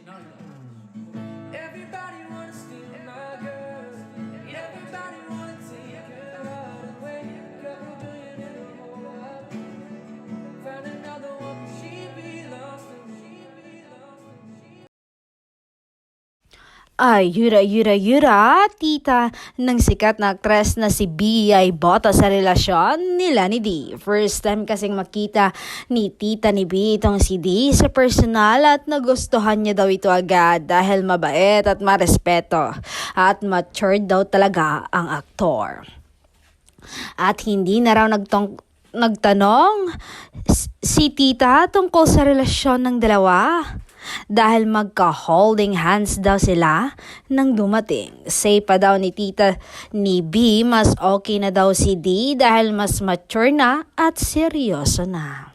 Everybody wanna steal my girl. Everybody wanna take her away. Couple billion in the whole world. Found another one, but she belongs to me. Ay, yura, tita ng sikat na aktres na si B ay boto sa relasyon nila ni D. First time kasing makita ni tita ni B itong si D sa personal at nagustuhan niya daw ito agad dahil mabait at marespeto at matured daw talaga ang aktor. At hindi na raw nagtanong si tita tungkol sa relasyon ng dalawa. Dahil magka-holding hands daw sila nang dumating. Say pa daw ni tita ni B, mas okay na daw si D dahil mas mature na at seryoso na.